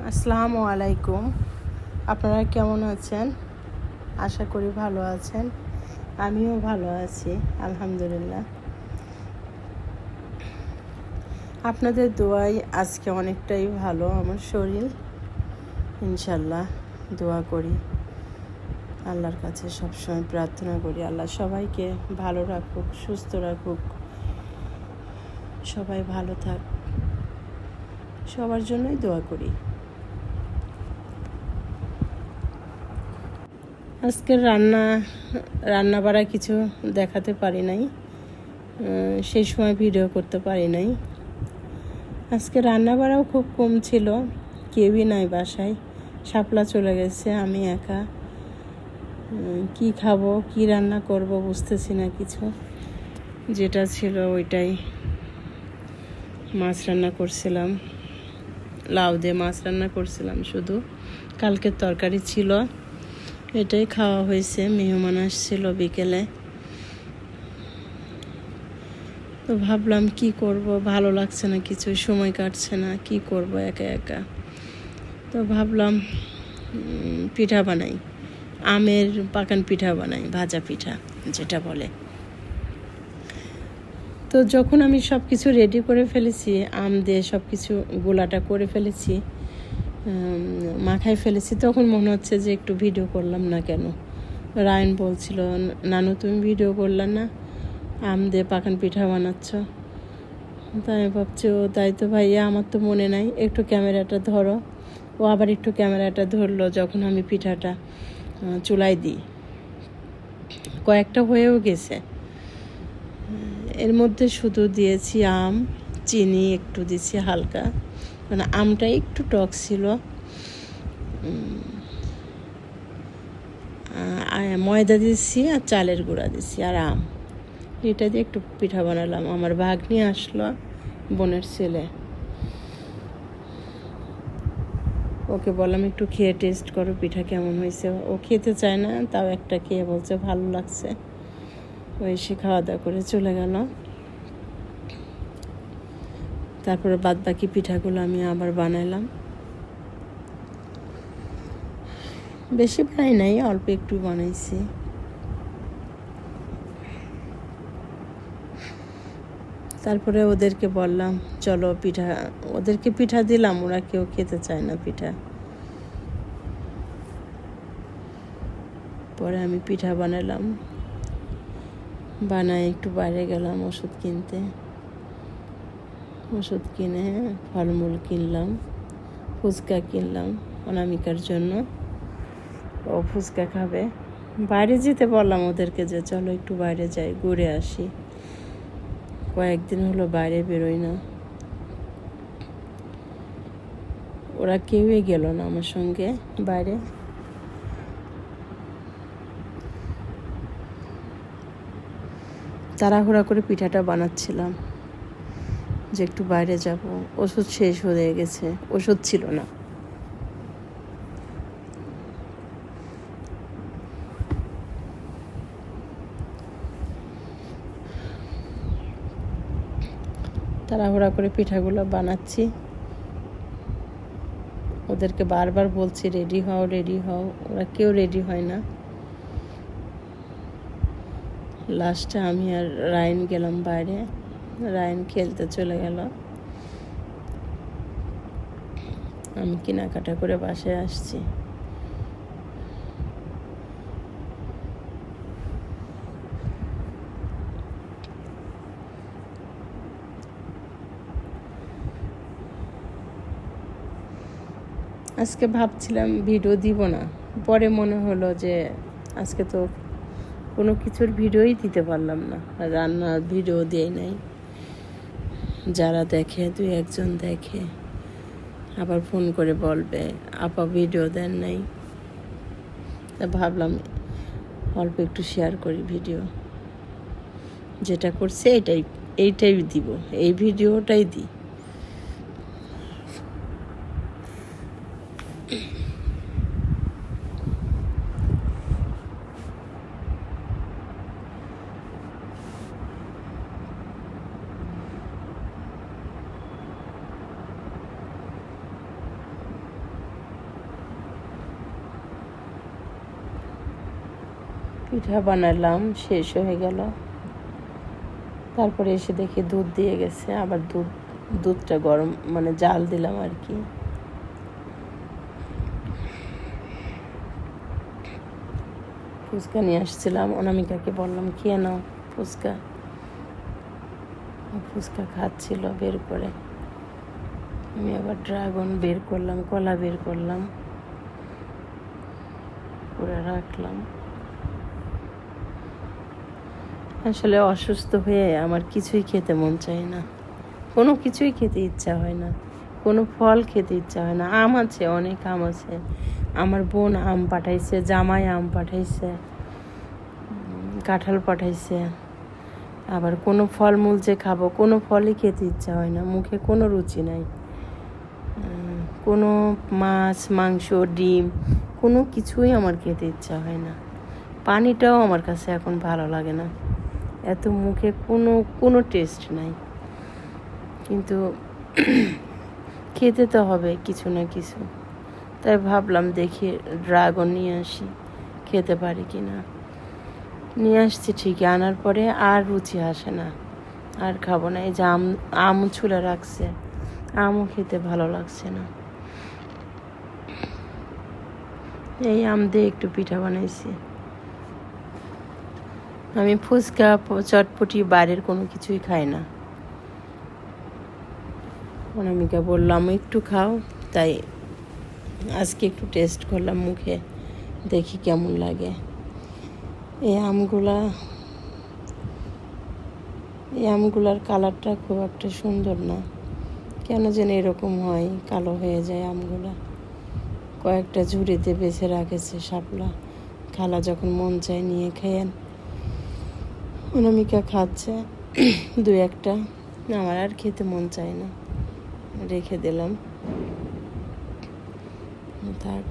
আসসালামু আলাইকুম। আপনারা কেমন আছেন? আশা করি ভালো আছেন। আমিও ভালো আছি, আলহামদুলিল্লাহ। আপনাদের দোয়ায় আজকে অনেকটাই ভালো আমার শরীর, ইনশাল্লাহ। দোয়া করি, আল্লাহর কাছে সবসময় প্রার্থনা করি আল্লাহ সবাইকে ভালো রাখুক, সুস্থ রাখুক, সবাই ভালো থাক, সবার জন্যই দোয়া করি। আজকের রান্না বাড়া কিছু দেখাতে পারি নাই, সেই সময় ভিডিও করতে পারি নাই। আজকে রান্না বাড়াও খুব কম ছিল, কেউই নাই বাসায়, শাপলা চলে গেছে, আমি একা। কি খাবো, কি রান্না করব বুঝতেছি না কিছু। যেটা ছিল ওইটাই, মাছ রান্না করছিলাম, লাউ দিয়ে মাছ রান্না করছিলাম শুধু। কালকের তরকারি ছিল, এটাই খাওয়া হয়েছে। মেহমান আসছিল বিকেলে, তো ভাবলাম কি করব, ভালো লাগছে না কিছু, সময় কাটছে না, কি করব একা একা। তো ভাবলাম পিঠা বানাই, আমের পাকান পিঠা বানাই, ভাজা পিঠা যেটা বলে। তো যখন আমি সব কিছু রেডি করে ফেলেছি, আম দিয়ে সব কিছু গোলাটা করে ফেলেছি, মাখাই ফেলেছি, তখন মনে হচ্ছে যে একটু ভিডিও করলাম না কেন। রায়ন বলছিল, নানু তুমি ভিডিও করলে না, আম দিয়ে পাকান পিঠা বানাচ্ছ। তাই আমি ভাবছি, ও তাই তো ভাইয়া, আমার তো মনে নাই, একটু ক্যামেরাটা ধরো। ও আবার একটু ক্যামেরাটা ধরলো যখন আমি পিঠাটা চুলায় দিই। কয়েকটা হয়েও গেছে। এর মধ্যে শুধু দিয়েছি আম, চিনি একটু দিয়েছি হালকা, মানে আমটা একটু টক ছিল। ময়দা দিয়েছি আর চালের গুঁড়া দিয়েছি আর আম, এটা দিয়ে একটু পিঠা বানালাম। আমার ভাগ্নি আসলো, বোনের ছেলে, ওকে বললাম একটু খেয়ে টেস্ট করো পিঠা কেমন হয়েছে। ও খেতে চায় না, তাও একটা খেয়ে বলছে ভালো লাগছে। ও এসে খাওয়া দাওয়া করে চলে গেল। তারপরে বাদ বাকি পিঠাগুলো আমি আবার বানাইলাম। বেশি বানাই নাই, অল্প একটু বানাইছি। তারপরে ওদেরকে বললাম চলো পিঠা, ওদেরকে পিঠা দিলাম, ওরা কেউ খেতে চায় না পিঠা। পরে আমি পিঠা বানালাম, বানায় একটু বাইরে গেলাম ওষুধ কিনতে। ওষুধ কিনে ফলমূল কিনলাম, ফুচকা কিনলাম অনামিকার জন্য, ও ফুচকা খাবে। বাইরে যেতে বললাম ওদেরকে যে চলো একটু বাইরে যাই, ঘুরে আসি। কয়েকদিন হলো বাইরে বেরোই না, ওরা কেউই গেল না আমার সঙ্গে বাইরে। তাড়াহুড়া করে পিঠাটা বানাচ্ছিলাম যে একটু বাইরে যাব, ওষুধ শেষ হয়ে গেছে, ওষুধ ছিল না। তাড়াহুড়া করে পিঠাগুলো বানাচ্ছি, ওদেরকে বারবার বলছি রেডি হও রেডি হও, ওরা কেউ রেডি হয় না। লাস্টে আমি আর রায়ন গেলাম বাইরে, রায়ন খেলতে চলে গেল, আমি কেনাকাটা করে বাসায় আসছি। আজকে ভাবছিলাম ভিডিও দিব না, পরে মনে হলো যে আজকে তো কোনো কিছুর ভিডিওই দিতে পারলাম না, রান্নার ভিডিও দিই নাই। যারা দেখে, দুই একজন দেখে, আবার ফোন করে বলবে আপা ভিডিও দেন নাই। তা ভাবলাম অল্প একটু শেয়ার করি ভিডিও, যেটা করছে এইটাই দিব, এই ভিডিওটাই দিই। পিঠা বানালাম, শেষ হয়ে গেল। তারপরে এসে দেখি দুধ দিয়ে গেছে, আবার দুধটা গরম মানে জাল দিলাম আর কি। ফুচকা নিয়ে আসছিলাম, অনামিকাকে বললাম খেয়ে নাও ফুচকা। ফুচকা খাচ্ছিল বের করে। আমি আবার ড্রাগন বের করলাম, কলা বের করলাম, করে রাখলাম। আসলে অসুস্থ হয়ে আমার কিছুই খেতে মন চায় না, কোনো কিছুই খেতে ইচ্ছা হয় না, কোনো ফল খেতে ইচ্ছা হয় না। আম আছে, অনেক আম আছে। আমার বোন আম পাঠাইছে, জামাই আম পাঠাইছে, কাঁঠাল পাঠাইছে। আবার কোনো ফলমূল যে খাবো, কোনো ফলই খেতে ইচ্ছা হয় না, মুখে কোনো রুচি নাই। কোনো মাছ, মাংস, ডিম কোনো কিছুই আমার খেতে ইচ্ছা হয় না। পানিটাও আমার কাছে এখন ভালো লাগে না, এত মুখে কোনো টেস্ট নাই। কিন্তু খেতে তো হবে কিছু না কিছু, তাই ভাবলাম দেখি ড্রাগন নিয়ে আসি, খেতে পারি কি না। নিয়ে আসছি ঠিকই, আনার পরে আর রুচি আসে না, আর খাবো না। এই যে আমও ছুলে রাখছে, আমও খেতে ভালো লাগছে না। এই আম দিয়ে একটু পিঠা বানাইছি। আমি ফুচকা, চটপটি বাইরের কোনো কিছুই খাই না। অনামিকা বললাম একটু খাও, তাই আজকে একটু টেস্ট করলাম মুখে, দেখি কেমন লাগে। এই আমগুলার কালারটা খুব একটা সুন্দর না, কেন যেন এরকম হয়, কালো হয়ে যায় আমগুলা। কয়েকটা ঝুড়িতে বেছে রাখেছে শাপলা, খালা যখন মন চায় নিয়ে খেয়েন। অনামিকা খাচ্ছে দু একটা, আমার আর খেতে মন চায় না, রেখে দিলাম। থাক।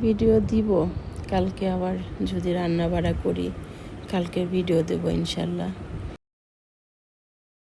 ভিডিও দিব কালকে, আবার যদি রান্না বাড়া করি কালকের ভিডিও দেবো ইনশাল্লাহ।